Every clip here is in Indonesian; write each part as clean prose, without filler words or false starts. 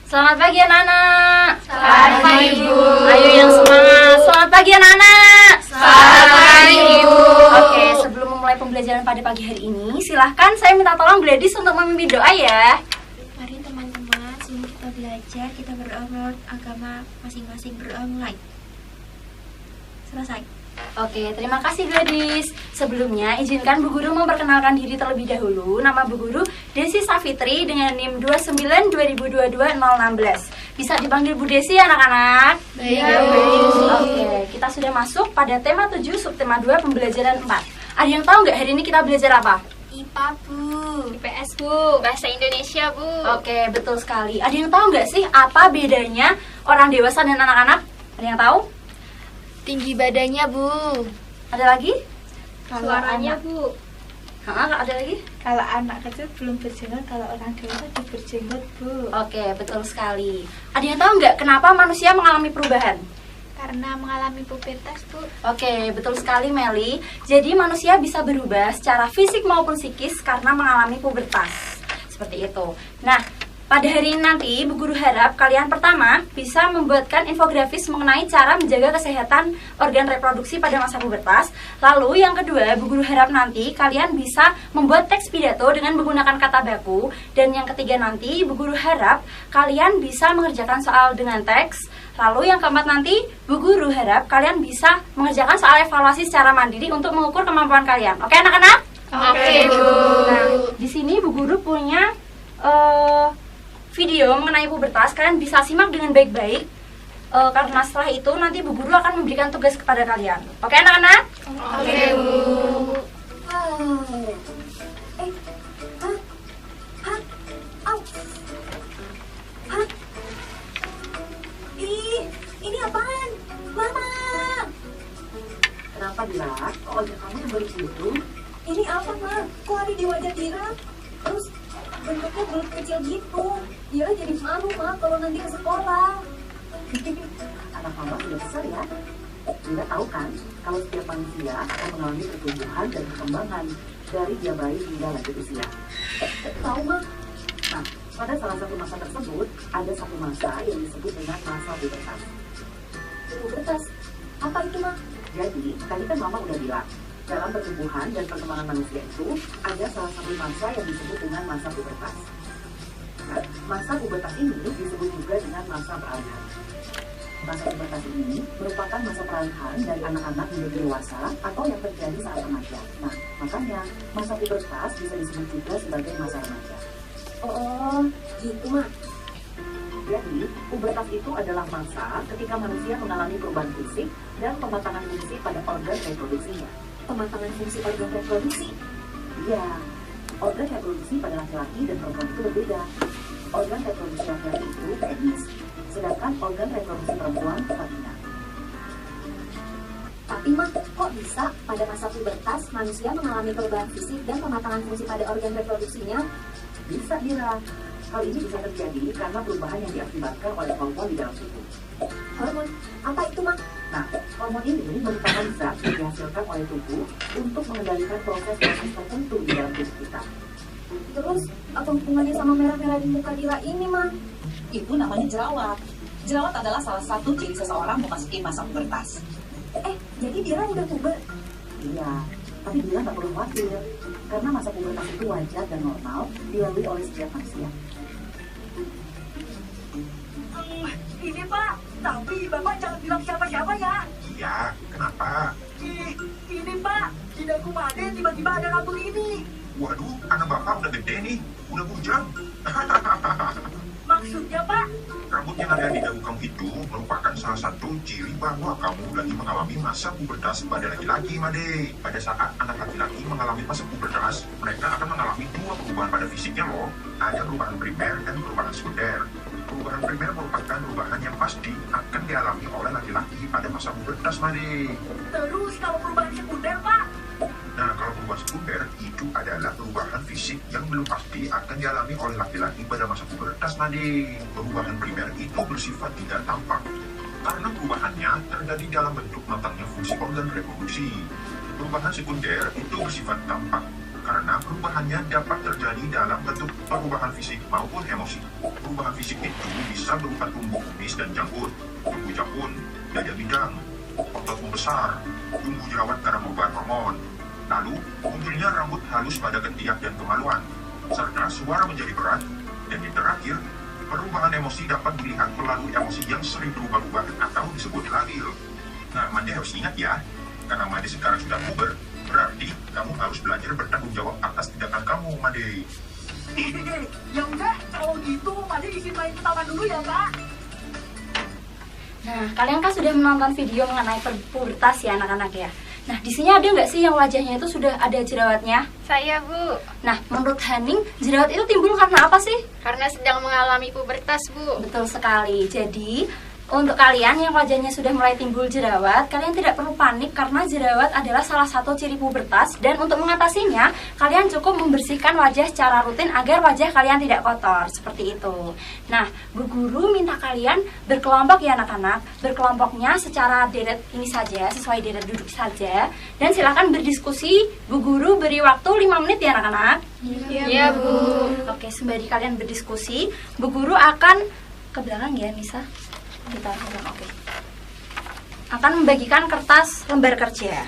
Selamat pagi anak-anak. Selamat pagi, Bu. Ayo yang semangat. Selamat pagi anak-anak. Selamat pagi, Bu. Oke, sebelum memulai pembelajaran pada pagi hari ini, silahkan saya minta tolong Gladys untuk memimpin doa ya. Mari teman-teman, sebelum kita belajar, kita berdoa menurut agama masing-masing. Berdoa mulai. Selesai. Oke, terima kasih Gladys. Sebelumnya, izinkan Bu Guru memperkenalkan diri terlebih dahulu. Nama Bu Guru Desi Safitri dengan NIM 292022-016. Bisa dipanggil Bu Desi anak-anak? Baik, Bu. Oke, kita sudah masuk pada tema 7, subtema 2, pembelajaran 4. Ada yang tahu nggak hari ini kita belajar apa? IPA, Bu. IPS, Bu. Bahasa Indonesia, Bu. Oke, betul sekali. Ada yang tahu nggak sih apa bedanya orang dewasa dan anak-anak? Ada yang tahu? Tinggi badannya, Bu. Ada lagi? Suaranya, Bu. Ada lagi? Kalau anak kecil belum berjenggot, kalau orang dewasa sudah berjenggot, Bu. Oke, betul sekali. Ada yang tahu nggak kenapa manusia mengalami perubahan? Karena mengalami pubertas, Bu. Oke, betul sekali Meli. Jadi manusia bisa berubah secara fisik maupun psikis karena mengalami pubertas. Seperti itu. Nah, pada hari ini nanti Bu Guru harap kalian pertama bisa membuatkan infografis mengenai cara menjaga kesehatan organ reproduksi pada masa pubertas. Lalu yang kedua, Bu Guru harap nanti kalian bisa membuat teks pidato dengan menggunakan kata baku. Dan yang ketiga nanti Bu Guru harap kalian bisa mengerjakan soal dengan teks. Lalu yang keempat nanti Bu Guru harap kalian bisa mengerjakan soal evaluasi secara mandiri untuk mengukur kemampuan kalian. Oke anak-anak? Oke, Bu. Nah, di sini Bu Guru punya video mengenai pubertas. Kalian bisa simak dengan baik-baik karena setelah itu nanti Bu Guru akan memberikan tugas kepada kalian. Oke anak-anak? Oke, Bu. Ini apaan? Mama! Kenapa Dira? Kok wajah kamu terbalik gitu? Ini apa, Ma? Kok ada di wajah Dira? Terus bentuknya bulat kecil gitu. Dira jadi malu, Ma, kalau nanti ke sekolah. Anak mama sudah besar ya? Dira tahu kan, kalau setiap manusia akan mengalami pertumbuhan dan perkembangan dari dia bayi hingga lanjut usia. Tahu, Ma? Nah, pada salah satu masa tersebut, ada satu masa yang disebut dengan masa pubertas. Pubertas. Apa itu, Ma? Jadi, tadi kan mama udah bilang, dalam pertumbuhan dan perkembangan manusia itu, ada salah satu masa yang disebut dengan masa pubertas. Nah, masa pubertas ini disebut juga dengan masa peralihan. Masa pubertas ini merupakan masa peralihan dari anak-anak menjadi dewasa atau yang terjadi saat remaja. Nah, makanya masa pubertas bisa disebut juga sebagai masa remaja. Oh, gitu, Ma. Jadi, pubertas itu adalah masa ketika manusia mengalami perubahan fisik dan pematangan fungsi pada organ reproduksinya. Pematangan fungsi organ reproduksi. Iya, organ reproduksi pada laki-laki dan perempuan itu berbeda. Organ reproduksi laki-laki itu penis, sedangkan organ reproduksi perempuan vagina. Tapi, Ma, kok bisa pada masa pubertas manusia mengalami perubahan fisik dan pematangan fungsi pada organ reproduksinya? Bisa Dira. Hal ini bisa terjadi karena perubahan yang diakibatkan oleh hormon di dalam tubuh. Hormon. Apa itu, Ma? Nah, hormon ini merupakan zat yang dihasilkan oleh tubuh untuk mengendalikan proses-proses tertentu di dalam tubuh kita. Terus, apa hubungannya sama merah-merah di muka Dira ini, Ma? Itu namanya jerawat. Jerawat adalah salah satu ciri seseorang memasuki masa pubertas. Jadi Dira udah puber? Iya, tapi Dira nggak perlu khawatir, karena masa pubertas itu wajar dan normal dilalui oleh setiap manusia. Ini, Pak. Tapi Bapak jangan bilang siapa-siapa ya. Iya, kenapa? Ini, Pak. Di dagu Made tiba-tiba ada rambut ini. Waduh, anak bapak udah gede nih, udah bujang. Maksudnya, Pak? Rambut yang ada di dagu kamu itu merupakan salah satu ciri bahwa kamu lagi mengalami masa pubertas pada laki-laki, Made. Pada saat anak laki-laki mengalami masa pubertas, mereka akan mengalami dua perubahan pada fisiknya loh. Ada perubahan primer dan perubahan sekunder. Perubahan primer merupakan perubahan yang pasti akan dialami oleh laki-laki pada masa pubertas, Made. Terus kalau perubahan sekunder, Pak? Nah, kalau perubahan sekunder itu adalah perubahan fisik yang belum pasti akan dialami oleh laki-laki pada masa pubertas, Made. Perubahan primer itu bersifat tidak tampak karena perubahannya terjadi dalam bentuk matangnya fungsi organ reproduksi. Perubahan sekunder itu bersifat tampak karena perubahannya dapat terjadi dalam bentuk perubahan fisik maupun emosi. Perubahan fisik itu bisa berupa tumbuh kumis dan janggut, tumbuh jakun, dada bidang, otot membesar, tumbuh jerawat karena perubahan hormon. Lalu, munculnya rambut halus pada ketiak dan kemaluan, serta suara menjadi berat. Dan yang terakhir, perubahan emosi dapat dilihat melalui emosi yang sering berubah-ubah atau disebut labil. Nah, Made harus ingat ya, karena Made sekarang sudah puber, berarti kamu harus belajar bertanggung jawab atas tindakan kamu, Made. Ya udah, kalau gitu Made izin main ke taman dulu ya, Kak. Nah, kalian kan sudah menonton video mengenai pubertas ya anak-anak ya. Nah, di sini ada nggak sih yang wajahnya itu sudah ada jerawatnya? Saya, Bu. Nah, menurut Haning, jerawat itu timbul karena apa sih? Karena sedang mengalami pubertas, Bu. Betul sekali. Jadi, untuk kalian yang wajahnya sudah mulai timbul jerawat, kalian tidak perlu panik karena jerawat adalah salah satu ciri pubertas. Dan untuk mengatasinya, kalian cukup membersihkan wajah secara rutin agar wajah kalian tidak kotor. Seperti itu. Nah, Bu Guru minta kalian berkelompok ya anak-anak. Berkelompoknya secara deret ini saja, sesuai deret duduk saja. Dan silakan berdiskusi. Bu Guru beri waktu 5 menit ya anak-anak. Iya, Bu. Oke, sembari kalian berdiskusi, Bu Guru akan ke belakang ya, Nisa. Kita oke. Akan membagikan kertas lembar kerja.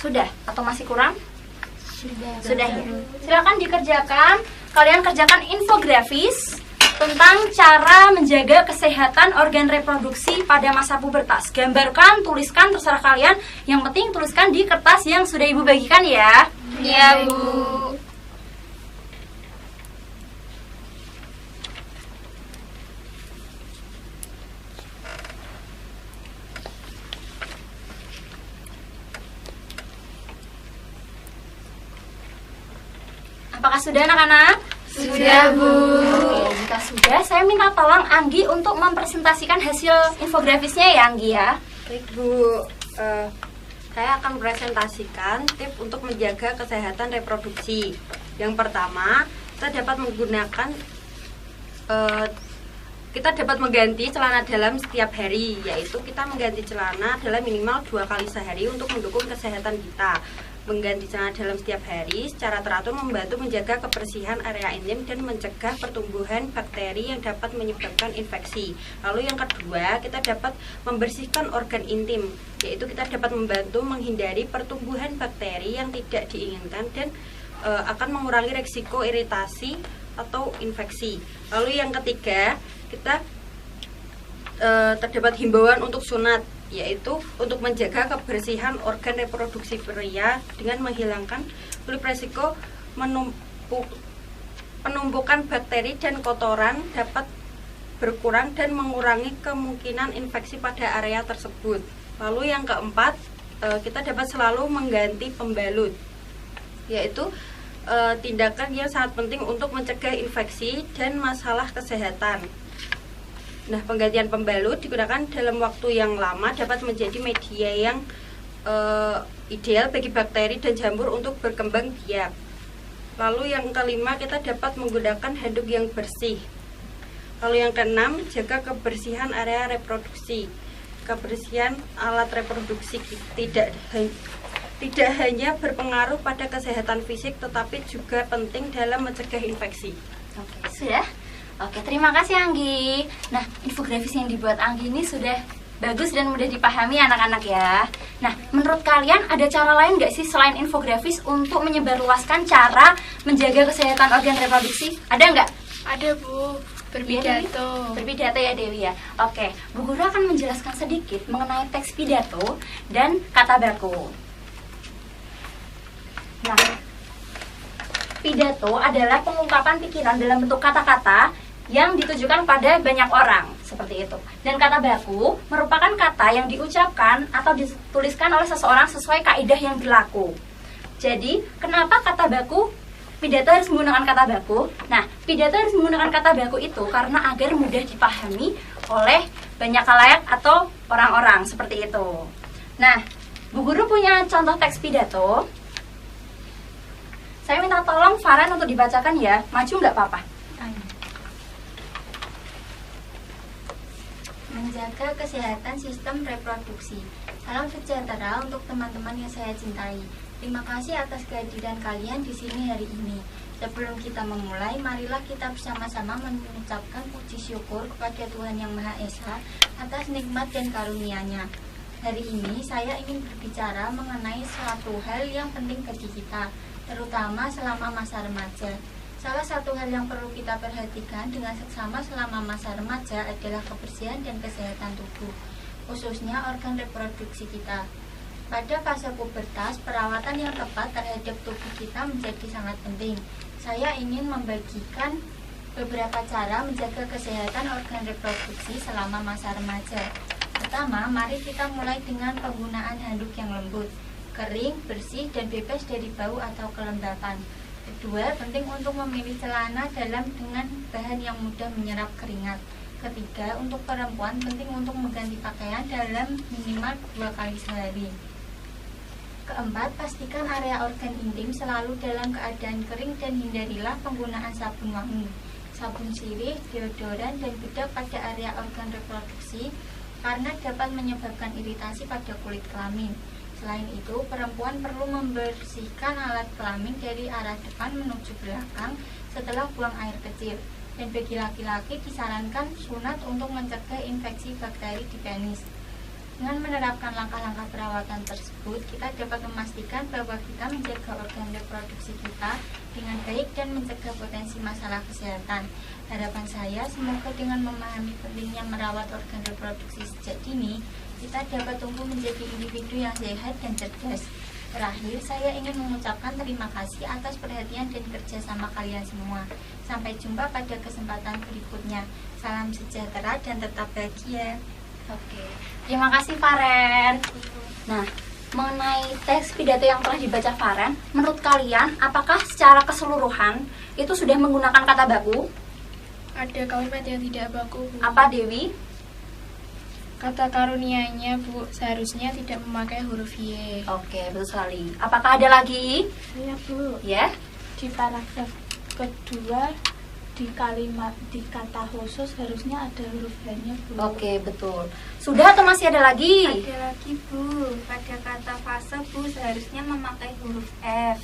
Sudah atau masih kurang? Sudah ya. Silakan dikerjakan. Kalian kerjakan infografis tentang cara menjaga kesehatan organ reproduksi pada masa pubertas. Gambarkan, tuliskan, terserah kalian. Yang penting tuliskan di kertas yang sudah Ibu bagikan ya. Iya, Bu. Apakah sudah anak-anak? Sudah, Bu. Oke, jika sudah, saya minta tolong Anggi untuk mempresentasikan hasil infografisnya ya Anggi ya. Baik Bu, saya akan presentasikan tips untuk menjaga kesehatan reproduksi. Yang pertama, kita dapat mengganti celana dalam setiap hari, yaitu kita mengganti celana dalam minimal 2 kali sehari untuk mendukung kesehatan kita. Mengganti celana dalam setiap hari secara teratur membantu menjaga kebersihan area intim dan mencegah pertumbuhan bakteri yang dapat menyebabkan infeksi. Lalu yang kedua, kita dapat membersihkan organ intim, yaitu kita dapat membantu menghindari pertumbuhan bakteri yang tidak diinginkan dan akan mengurangi risiko iritasi atau infeksi. Lalu yang ketiga, kita terdapat himbauan untuk sunat, yaitu untuk menjaga kebersihan organ reproduksi pria dengan menghilangkan risiko penumpukan bakteri dan kotoran dapat berkurang dan mengurangi kemungkinan infeksi pada area tersebut. Lalu yang keempat, kita dapat selalu mengganti pembalut, yaitu tindakan yang sangat penting untuk mencegah infeksi dan masalah kesehatan. Nah, penggantian pembalut digunakan dalam waktu yang lama dapat menjadi media yang ideal bagi bakteri dan jamur untuk berkembang biak. Lalu yang kelima, kita dapat menggunakan handuk yang bersih. Lalu yang keenam, jaga kebersihan area reproduksi. Kebersihan alat reproduksi tidak hanya berpengaruh pada kesehatan fisik, tetapi juga penting dalam mencegah infeksi. Oke, sudah? Oke, terima kasih Anggi. Nah, infografis yang dibuat Anggi ini sudah bagus dan mudah dipahami anak-anak ya. Nah, menurut kalian ada cara lain nggak sih selain infografis untuk menyebarluaskan cara menjaga kesehatan organ reproduksi? Ada nggak? Ada, Bu. Berpidato. Berpidato ya Dewi ya. Oke, Bu Guru akan menjelaskan sedikit mengenai teks pidato dan kata baku. Nah, pidato adalah pengungkapan pikiran dalam bentuk kata-kata yang ditujukan pada banyak orang, seperti itu. Dan kata baku merupakan kata yang diucapkan atau dituliskan oleh seseorang sesuai kaidah yang berlaku. Jadi, kenapa kata baku pidato harus menggunakan kata baku? Nah, pidato harus menggunakan kata baku itu karena agar mudah dipahami oleh banyak khalayak atau orang-orang, seperti itu. Nah, Bu Guru punya contoh teks pidato. Saya minta tolong Farhan untuk dibacakan ya. Maju nggak apa-apa. menjaga kesehatan sistem reproduksi. Salam sejahtera untuk teman-teman yang saya cintai. Terima kasih atas kehadiran kalian di sini hari ini. Sebelum kita memulai, marilah kita bersama-sama mengucapkan puji syukur kepada Tuhan Yang Maha Esa atas nikmat dan karunia-Nya. Hari ini saya ingin berbicara mengenai suatu hal yang penting bagi kita, terutama selama masa remaja. Salah satu hal yang perlu kita perhatikan dengan seksama selama masa remaja adalah kebersihan dan kesehatan tubuh, khususnya organ reproduksi kita. Pada fase pubertas, perawatan yang tepat terhadap tubuh kita menjadi sangat penting. Saya ingin membagikan beberapa cara menjaga kesehatan organ reproduksi selama masa remaja. Pertama, mari kita mulai dengan penggunaan handuk yang lembut, kering, bersih, dan bebas dari bau atau kelembapan. Kedua, penting untuk memilih celana dalam dengan bahan yang mudah menyerap keringat. Ketiga, untuk perempuan penting untuk mengganti pakaian dalam minimal 2 kali sehari. Keempat, pastikan area organ intim selalu dalam keadaan kering dan hindarilah penggunaan sabun wangi, sabun sirih, deodoran, dan bedak pada area organ reproduksi karena dapat menyebabkan iritasi pada kulit kelamin. Selain itu, perempuan perlu membersihkan alat kelamin dari arah depan menuju belakang setelah buang air kecil. Dan bagi laki-laki disarankan sunat untuk mencegah infeksi bakteri di penis. Dengan menerapkan langkah-langkah perawatan tersebut, kita dapat memastikan bahwa kita menjaga organ reproduksi kita dengan baik dan mencegah potensi masalah kesehatan. Harapan saya, semoga dengan memahami pentingnya merawat organ reproduksi sejak dini, kita dapat tumbuh menjadi individu yang sehat dan cerdas. Terakhir, saya ingin mengucapkan terima kasih atas perhatian dan kerjasama kalian semua. Sampai jumpa pada kesempatan berikutnya. Salam sejahtera dan tetap bahagia. Oke, terima kasih Faren. Nah, mengenai teks pidato yang telah dibaca Faren, menurut kalian apakah secara keseluruhan itu sudah menggunakan kata baku? Ada kalimat yang tidak baku, Bu. Apa, Dewi? Kata karunianya, Bu, seharusnya tidak memakai huruf Y. Oke, betul sekali. Apakah ada lagi? Iya, Bu. Ya? Di paragraf kedua di kalimat di kata khusus harusnya ada huruf H-nya, Bu. Oke, betul. Sudah atau masih ada lagi? Ada lagi, Bu. Pada kata fase, Bu, seharusnya memakai huruf F.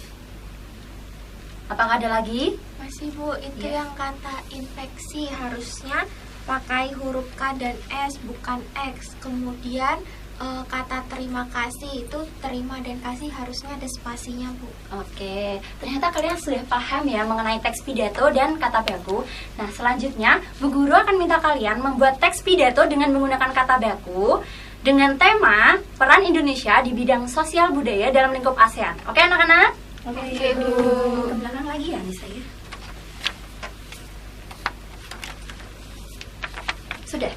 Apakah ada lagi? Masih, Bu, itu Ya. yang kata infeksi harusnya pakai huruf K dan S, bukan X. Kemudian kata terima kasih itu terima dan kasih harusnya ada spasinya, Bu. Oke, ternyata kalian sudah paham ya mengenai teks pidato dan kata baku. Nah, selanjutnya Bu Guru akan minta kalian membuat teks pidato dengan menggunakan kata baku dengan tema peran Indonesia di bidang sosial budaya dalam lingkup ASEAN. Oke, anak-anak? Oke, Bu. Ke belakang lagi ya, Nisa ya. Sudah.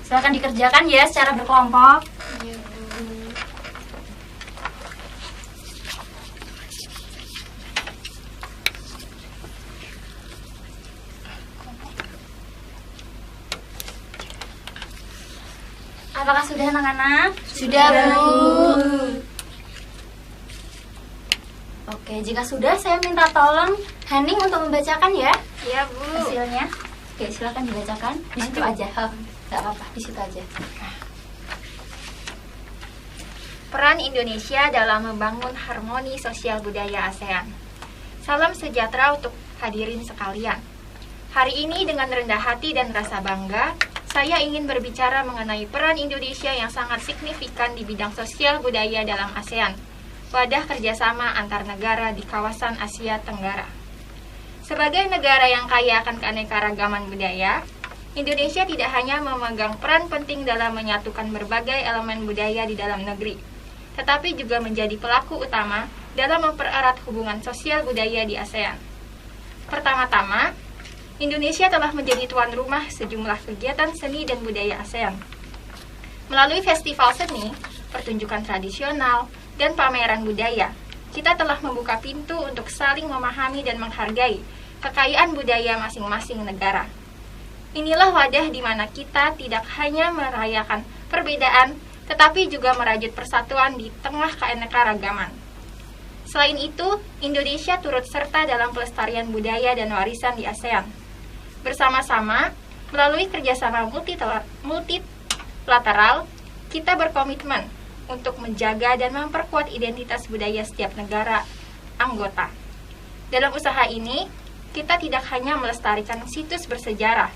Silakan dikerjakan ya secara berkelompok. Iya, Bu. Apakah sudah anak-anak? Sudah, Bu. Oke, jika sudah saya minta tolong Haning untuk membacakan ya Iya, Bu. hasilnya. Oke, silakan dibacakan. Di situ aja. Enggak apa-apa, di situ aja. Peran Indonesia dalam membangun harmoni sosial budaya ASEAN. Salam sejahtera untuk hadirin sekalian. Hari ini dengan rendah hati dan rasa bangga, saya ingin berbicara mengenai peran Indonesia yang sangat signifikan di bidang sosial budaya dalam ASEAN, wadah kerjasama antar negara di kawasan Asia Tenggara. Sebagai negara yang kaya akan keanekaragaman budaya, Indonesia tidak hanya memegang peran penting dalam menyatukan berbagai elemen budaya di dalam negeri, tetapi juga menjadi pelaku utama dalam mempererat hubungan sosial budaya di ASEAN. Pertama-tama, Indonesia telah menjadi tuan rumah sejumlah kegiatan seni dan budaya ASEAN. Melalui festival seni, pertunjukan tradisional, dan pameran budaya, kita telah membuka pintu untuk saling memahami dan menghargai kekayaan budaya masing-masing negara. Inilah wadah di mana kita tidak hanya merayakan perbedaan, tetapi juga merajut persatuan di tengah keanekaragaman. Selain itu, Indonesia turut serta dalam pelestarian budaya dan warisan di ASEAN. Bersama-sama, melalui kerjasama multilateral, kita berkomitmen untuk menjaga dan memperkuat identitas budaya setiap negara anggota. Dalam usaha ini, kita tidak hanya melestarikan situs bersejarah,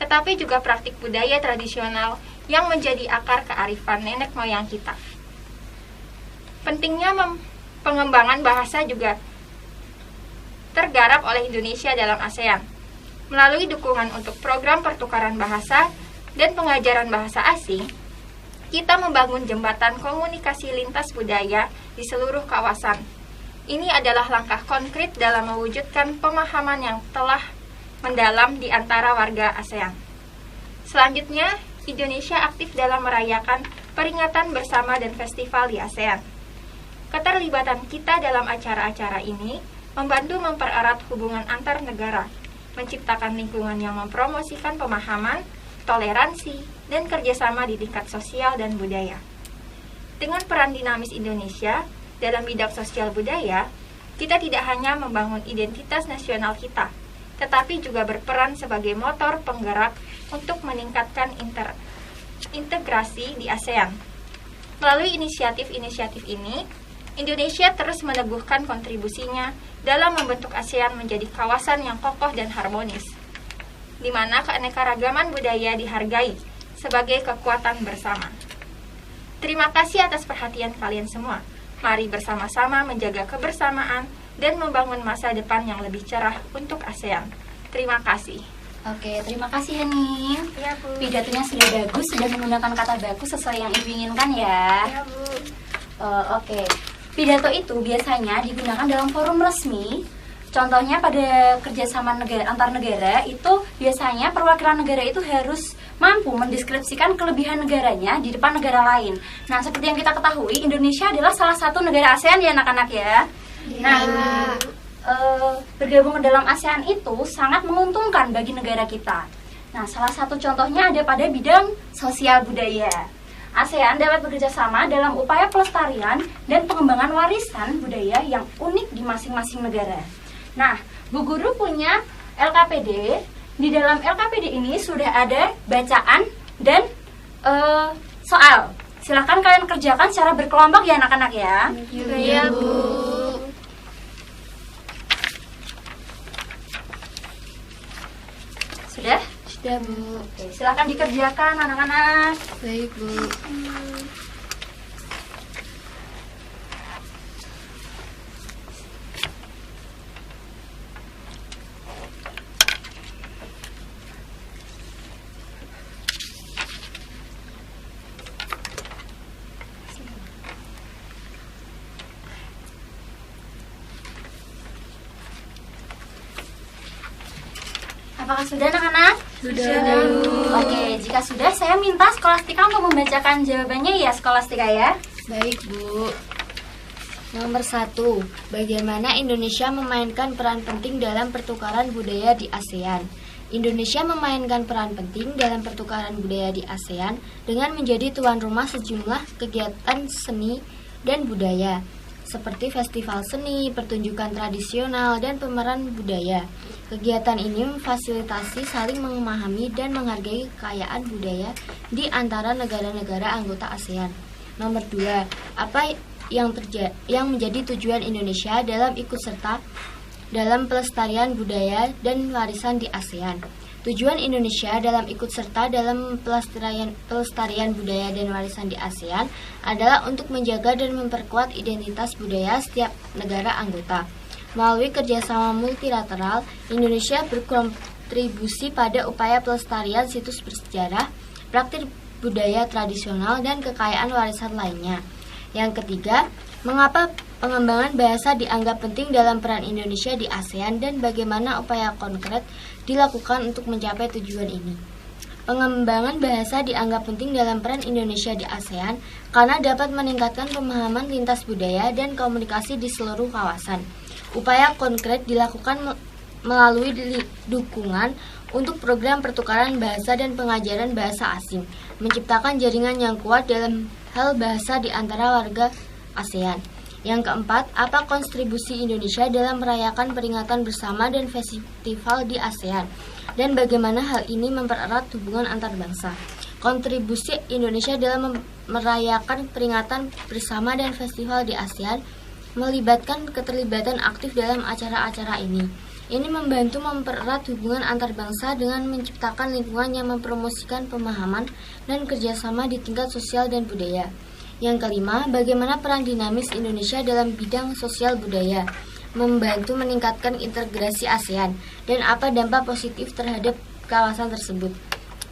tetapi juga praktik budaya tradisional yang menjadi akar kearifan nenek moyang kita. Pentingnya pengembangan bahasa juga tergarap oleh Indonesia dalam ASEAN. Melalui dukungan untuk program pertukaran bahasa dan pengajaran bahasa asing, kita membangun jembatan komunikasi lintas budaya di seluruh kawasan. Ini adalah langkah konkret dalam mewujudkan pemahaman yang telah mendalam di antara warga ASEAN. Selanjutnya, Indonesia aktif dalam merayakan peringatan bersama dan festival di ASEAN. Keterlibatan kita dalam acara-acara ini membantu mempererat hubungan antar negara, menciptakan lingkungan yang mempromosikan pemahaman, toleransi, dan kerjasama di tingkat sosial dan budaya. Dengan peran dinamis Indonesia dalam bidang sosial budaya, kita tidak hanya membangun identitas nasional kita, tetapi juga berperan sebagai motor penggerak untuk meningkatkan integrasi di ASEAN. Melalui inisiatif-inisiatif ini, Indonesia terus meneguhkan kontribusinya dalam membentuk ASEAN menjadi kawasan yang kokoh dan harmonis, di mana keanekaragaman budaya dihargai sebagai kekuatan bersama. Terima kasih atas perhatian kalian semua. Mari bersama-sama menjaga kebersamaan dan membangun masa depan yang lebih cerah untuk ASEAN. Terima kasih. Oke, terima kasih Hening. Ya, Bu. Pidatonya sudah bagus, sudah menggunakan kata bagus sesuai yang Ibu inginkan ya. Ya, Bu. Oke. Pidato itu biasanya digunakan dalam forum resmi. Contohnya pada kerjasama antar negara itu biasanya perwakilan negara itu harus mampu mendeskripsikan kelebihan negaranya di depan negara lain. Nah, seperti yang kita ketahui, Indonesia adalah salah satu negara ASEAN ya anak-anak ya. Nah, bergabung ke dalam ASEAN itu sangat menguntungkan bagi negara kita. Nah, salah satu contohnya ada pada bidang sosial budaya. ASEAN dapat bekerjasama dalam upaya pelestarian dan pengembangan warisan budaya yang unik di masing-masing negara. Nah, Bu Guru punya LKPD. Di dalam LKPD ini sudah ada bacaan dan soal. Silahkan kalian kerjakan secara berkelompok ya anak-anak ya. Iya, Bu. Sudah? Sudah, Bu. Oke, silahkan dikerjakan anak-anak. Baik, Bu. Apakah sudah anak-anak? Sudah. Oke, jika sudah saya minta Skolastika untuk membacakan jawabannya ya Skolastika ya. Baik, Bu. Nomor 1. Bagaimana Indonesia memainkan peran penting dalam pertukaran budaya di ASEAN? Indonesia memainkan peran penting dalam pertukaran budaya di ASEAN dengan menjadi tuan rumah sejumlah kegiatan seni dan budaya, seperti festival seni, pertunjukan tradisional, dan pameran budaya. Kegiatan ini memfasilitasi saling memahami dan menghargai kekayaan budaya di antara negara-negara anggota ASEAN. Nomor 2. Apa yang menjadi tujuan Indonesia dalam ikut serta dalam pelestarian budaya dan warisan di ASEAN? Tujuan Indonesia dalam ikut serta dalam pelestarian budaya dan warisan di ASEAN adalah untuk menjaga dan memperkuat identitas budaya setiap negara anggota. Melalui kerjasama multilateral, Indonesia berkontribusi pada upaya pelestarian situs bersejarah, praktik budaya tradisional, dan kekayaan warisan lainnya. Yang ketiga, mengapa pengembangan bahasa dianggap penting dalam peran Indonesia di ASEAN dan bagaimana upaya konkret dilakukan untuk mencapai tujuan ini? Pengembangan bahasa dianggap penting dalam peran Indonesia di ASEAN karena dapat meningkatkan pemahaman lintas budaya dan komunikasi di seluruh kawasan. Upaya konkret dilakukan melalui dukungan untuk program pertukaran bahasa dan pengajaran bahasa asing, menciptakan jaringan yang kuat dalam hal bahasa di antara warga ASEAN. Yang keempat, apa kontribusi Indonesia dalam merayakan peringatan bersama dan festival di ASEAN? Dan bagaimana hal ini mempererat hubungan antar bangsa? Kontribusi Indonesia dalam merayakan peringatan bersama dan festival di ASEAN melibatkan keterlibatan aktif dalam acara-acara ini. Ini membantu mempererat hubungan antar bangsa dengan menciptakan lingkungan yang mempromosikan pemahaman dan kerjasama di tingkat sosial dan budaya. Yang kelima, bagaimana peran dinamis Indonesia dalam bidang sosial budaya, membantu meningkatkan integrasi ASEAN, dan apa dampak positif terhadap kawasan tersebut.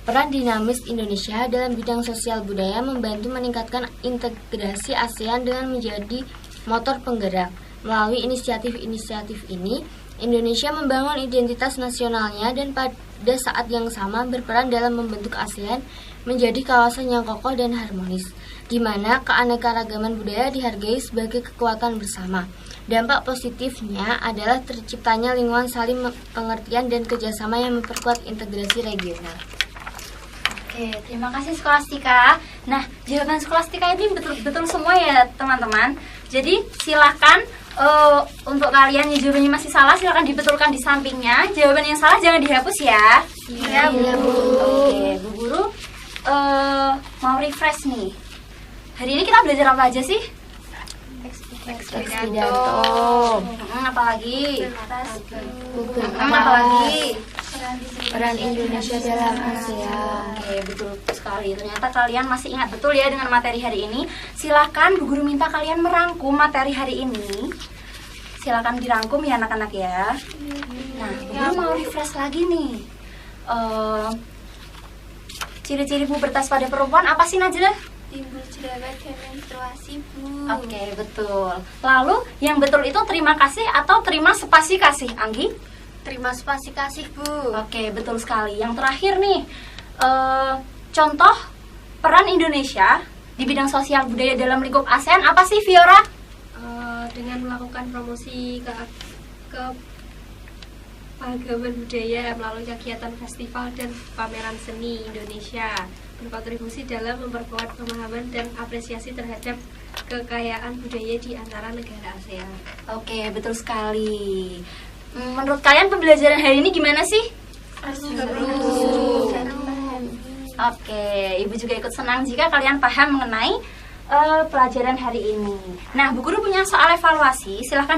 Peran dinamis Indonesia dalam bidang sosial budaya membantu meningkatkan integrasi ASEAN dengan menjadi motor penggerak. Melalui inisiatif-inisiatif ini, Indonesia membangun identitas nasionalnya dan pada saat yang sama berperan dalam membentuk ASEAN menjadi kawasan yang kokoh dan harmonis, di mana keanekaragaman budaya dihargai sebagai kekuatan bersama. Dampak positifnya adalah terciptanya lingkungan saling pengertian dan kerjasama yang memperkuat integrasi regional. Oke, terima kasih Skolastika. Nah, jawaban Skolastika ini betul-betul semua ya teman-teman. Jadi silahkan untuk kalian yang jawabannya masih salah, silahkan dibetulkan di sampingnya. Jawaban yang salah jangan dihapus ya. Iya, Bu. Oke, Bu Guru mau refresh nih. Hari ini kita belajar apa aja sih? Pidato. Apalagi? Apalagi? Peran Indonesia dalam ASEAN. Oke, betul sekali. Ternyata kalian masih ingat betul ya dengan materi hari ini. Silahkan Bu Guru minta kalian merangkum materi hari ini. Silahkan dirangkum ya anak-anak ya. Nah, Bu Guru mau refresh lagi nih. Ciri-ciri pubertas pada perempuan apa sih Najla? Timbul jerawat dan menstruasi, Bu. Oke, betul. Lalu yang betul itu terima kasih atau terima spasi kasih, Anggi? Terima spasi kasih, Bu. Oke, betul sekali. Yang terakhir nih, contoh peran Indonesia di bidang sosial budaya dalam lingkup ASEAN apa sih, Fiora? Dengan melakukan promosi ke keagamaan budaya melalui kegiatan festival dan pameran seni Indonesia, berkontribusi dalam memperkuat pemahaman dan apresiasi terhadap kekayaan budaya di antara negara ASEAN. Oke, betul sekali. Menurut kalian pembelajaran hari ini gimana sih? Seru. Oke, Ibu juga ikut senang jika kalian paham mengenai pelajaran hari ini. Nah, Bu Guru punya soal evaluasi, silahkan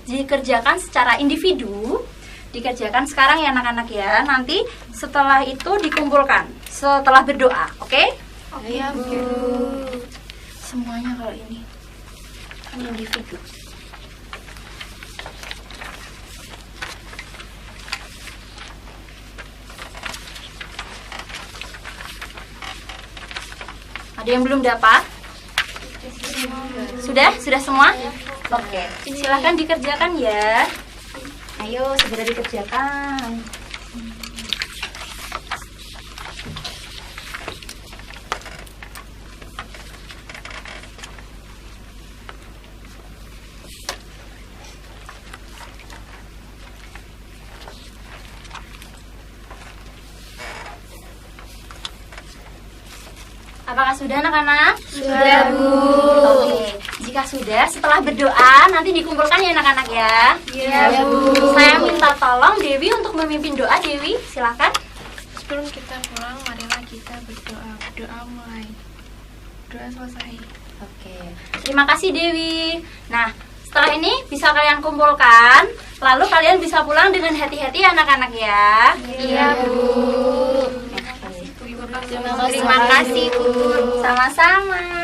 dikerjakan secara individu. Dikerjakan sekarang ya anak-anak ya. Nanti setelah itu dikumpulkan setelah berdoa, oke? Oke, Bu. Semuanya kalau ini kan individu. Ada yang belum dapat? Sudah semua? Oke, silahkan dikerjakan ya. Ayo segera dikerjakan. Apakah sudah anak-anak? Sudah, Bu. Oke, jika sudah setelah berdoa nanti dikumpulkan ya anak-anak ya. Iya, Bu. Saya minta tolong Dewi untuk memimpin doa. Dewi, silakan. Sebelum kita pulang, marilah kita berdoa. Doa mulai. Doa selesai. Oke, terima kasih Dewi. Nah, setelah ini bisa kalian kumpulkan, lalu kalian bisa pulang dengan hati-hati anak-anak ya. Iya, Bu. Terima kasih Bu. Sama-sama.